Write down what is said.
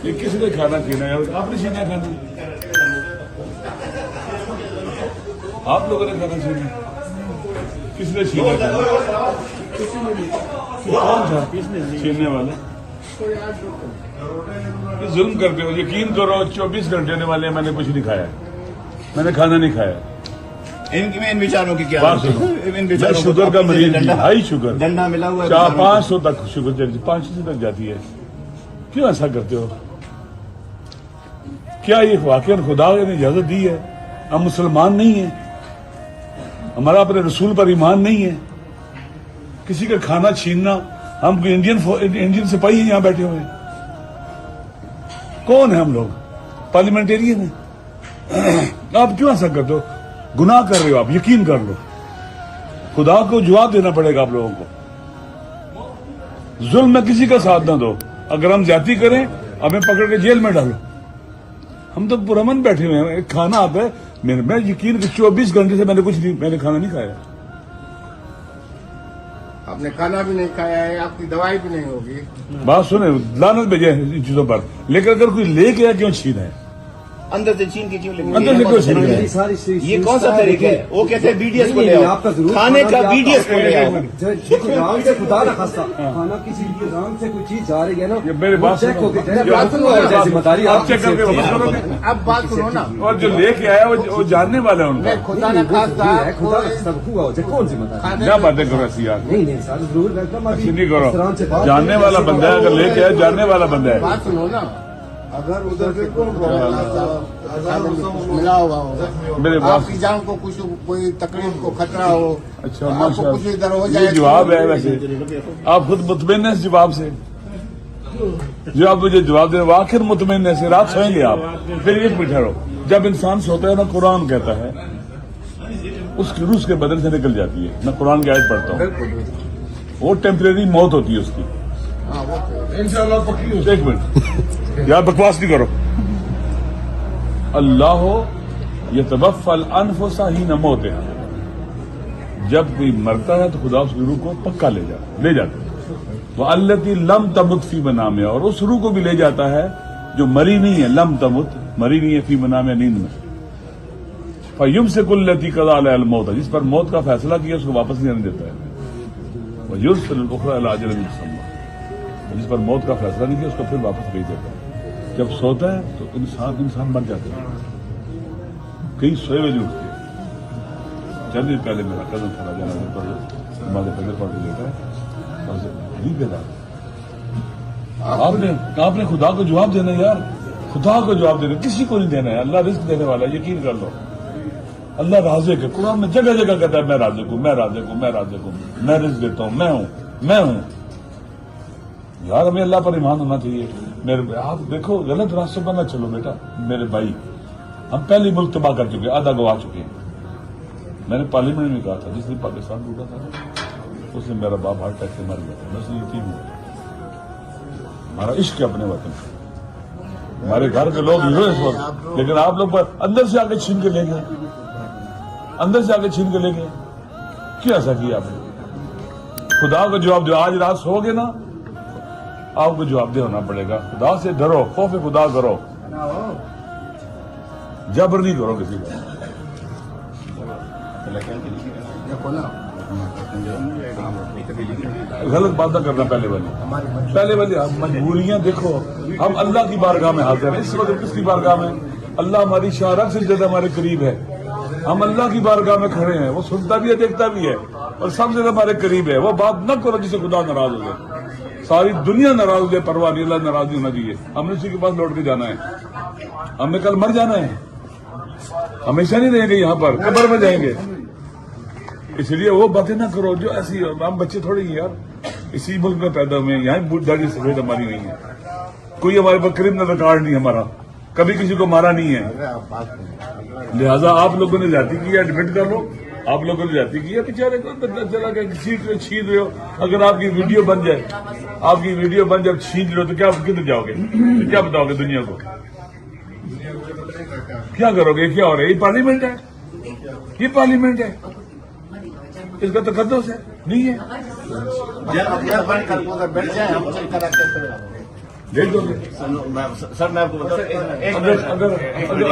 یہ کس نے کھانا پینا ہے؟ آپ نے چھینا کھانا، آپ لوگوں نے کھانا چھینا، کس نے چھینا کھانا؟ کون تھا چھیننے والا؟ یہ ظلم کرتے ہو، یقین کرو 24 گھنٹے ہونے والے ہیں، میں نے کچھ نہیں کھایا، میں نے کھانا نہیں کھایا۔ ان بیچاروں کی کیا بات سنو، میں شوگر کا مریض ہوں، ہائی شوگر، ڈنڈا ملا ہوا ہے 500 تک شوگر چلی، 500 تک جاتی ہے۔ کیوں ایسا کرتے ہو؟ کیا یہ واقعا خدا نے اجازت دی ہے؟ ہم مسلمان نہیں ہیں، ہمارا اپنے رسول پر ایمان نہیں ہے، کسی کا کھانا چھیننا؟ ہم انڈین سپاہی ہیں یہاں بیٹھے ہوئے ہیں، کون ہیں ہم لوگ؟ پارلیمنٹیرین ہیں۔ آپ کیوں ایسا کرتے ہو؟ گناہ کر رہے ہو آپ، یقین کر لو، خدا کو جواب دینا پڑے گا آپ لوگوں کو۔ ظلم میں کسی کا ساتھ نہ دو، اگر ہم زیادتی کریں ہمیں پکڑ کے جیل میں ڈالو۔ ہم تو پرامن بیٹھے ہوئے ہیں، ایک کھانا آتا ہے، میں یقین کہ 24 گھنٹے سے میں نے کھانا نہیں کھایا۔ آپ نے کھانا بھی نہیں کھایا ہے، آپ کی دوائی بھی نہیں ہوگی۔ بات سنیں، لعنت بھیجے ان چیزوں پر، لیکن اگر کوئی لے کے کیوں چھینا ہے؟ اندر سے چھین کے کیوں لیں گے؟ اندر سے کیوں چھین کے؟ یہ کون سا طریقہ ہے؟ وہ کہتے ہیں بی ڈی ایس کو لے آؤ، کھانے کا بی ڈی ایس کو لے آؤ۔ رام سے خدا نہ خاصا کھانا کسی کی رام سے کوئی چیز جا رہی ہے نا، میرے بات چیک ہو کے آپ چیک کر کے واپس کرو گے۔ اب بات سنو نا، اور جو لے کے آیا وہ جاننے والا ہے ان کا۔ خدا نہ خاصا خدا سب ہوا کون ذمہ دار؟ کیا باتیں کرو ایسی یار؟ نہیں سر ضرور ایسی نہیں کرو، جاننے والا بندہ ہے، اگر لے کے آیا جاننے والا بندہ ہے۔ بات سنو نا، اگر ادھر سے ملا ہوا ہو، میرے آپ پاس کی جان کو کچھ کوئی تکلیف کو خطرہ ہو، اچھا آپ ماشاء کو کچھ ادھر ہو اللہ، جائے، یہ جواب ہے۔ ویسے آپ خود مطمئن ہیں اس جواب سے؟ جو آپ مجھے جواب دے رہے آخر مطمئن ہے، رات سوئیں گے آپ؟ پھر ایک منٹ ٹھہرو، جب انسان سوتا ہے نا، قرآن کہتا ہے اس کی روح کے بدن سے نکل جاتی ہے۔ میں قرآن کی آیت پڑھتا ہوں، وہ ٹیمپریری موت ہوتی ہے اس کی۔ ایک منٹ یار، بکواس نہیں کرو۔ اللہ یتوفی الانفس حین موتها، جب کوئی مرتا ہے تو خدا اس کی روح کو پکا لے جاتا ہے۔ والتی لم تمت فی منامہا، اور اس روح کو بھی لے جاتا ہے جو مری نہیں ہے، لم تمت مری نہیں ہے، فی منامہا نیند میں۔ فیمسک التی قضی علیہا الموت، جس پر موت کا فیصلہ کیا اس کو واپس نہیں آنے دیتا ہے۔ ویرسل الاخری الی اجل مسمى، جس پر موت کا فیصلہ نہیں کیا اس کو پھر واپس بھیج دیتا ہے۔ جب سوتا ہے تو انسان مر جاتا ہے، کئی سوئے ہوئے نہیں اٹھتے۔ چند دن پہلے میرا کزن تھا جانا پر نماز فجر پڑھ کے لیتا ہے، اور نہیں بیدار۔ آپ نے خدا کو جواب دینا یار، خدا کو جواب دینا، کسی کو نہیں دینا ہے۔ اللہ رزق دینے والا ہے، یقین کر لو۔ اللہ رازق ہے، قرآن میں جگہ جگہ کہتا ہے میں رازق ہوں، میں رازق ہوں، میں رازق ہوں، میں رزق دیتا ہوں، میں ہوں۔ یار ہمیں اللہ پر ایمان ہونا چاہیے۔ آپ دیکھو غلط راستوں پر نہ چلو بیٹا میرے بھائی، ہم پہلی ملک تباہ کر چکے، آدھا گوا چکے ہیں۔ میں نے پارلیمنٹ میں کہا تھا جس دن پاکستان ٹوٹا تھا اس دن میرا باپ ہارٹ اٹیک سے مر گیا تھا، میں سے یقین ہوں۔ ہمارا عشق ہے اپنے وطن، ہمارے گھر کے لوگ ہیرو اس وقت، لیکن آپ لوگ اندر سے آ کے چھین کے لے گئے، اندر سے آ کے چھین کے لے گئے۔ کیوں ایسا کیا آپ نے؟ خدا کو جواب دو، آج رات سو گے نا آپ کو جواب دہ ہونا پڑے گا۔ خدا سے ڈرو، خوف خدا کرو، جبر نہیں کرو کسی کا۔ غلط بات نہ کرنا پہلے والی مجبوریاں دیکھو، ہم اللہ کی بارگاہ میں حاضر ہیں اس وقت۔ کس کی بارگاہ میں؟ اللہ ہماری شارک سے زیادہ ہمارے قریب ہے، ہم اللہ کی بارگاہ میں کھڑے ہیں، وہ سنتا بھی ہے، دیکھتا بھی ہے، اور سب سے زیادہ ہمارے قریب ہے۔ وہ بات نہ کرو جس سے خدا ناراض ہو جائے، ساری دنیا ناراض ہو جائے، پرواہ نہیں، اللہ ناراض نہیں ہونا چاہیے۔ ہم نے اسی کے پاس لوٹ کے جانا ہے، ہم نے کل مر جانا ہے، ہمیشہ نہیں رہیں گے یہاں پر، قبر میں جائیں گے۔ اس لیے وہ باتیں نہ کرو جو ایسی، ہم بچے تھوڑے ہی یار، اسی ملک میں پیدا ہوئے ہیں، یہاں داڑھی سفید ہماری نہیں ہے، کوئی ہمارے پاس کرمنل ریکارڈ نہیں ہمارا، کبھی کسی کو مارا نہیں ہے۔ لہذا آپ لوگوں نے زیادتی کی ہے، ایڈمٹ کر لو، آپ لوگوں نے زیادتی کی ہے، بیچارے کو پتہ چلا کہ سیٹ میں چھین رہے ہو، اگر آپ کی ویڈیو بن جائے، آپ کی ویڈیو بن جب چھین رہے ہو تو کیا کدھر جاؤ گے؟ کیا بتاؤ گے دنیا کو؟ کیا کرو گے؟ کیا ہو رہا ہے؟ یہ پارلیمنٹ ہے، یہ پارلیمنٹ ہے۔ اس کا تقدس ہے نہیں ہے بیٹھ جائیں ہم بھیج دو گے سر میں آپ کو بتا اگر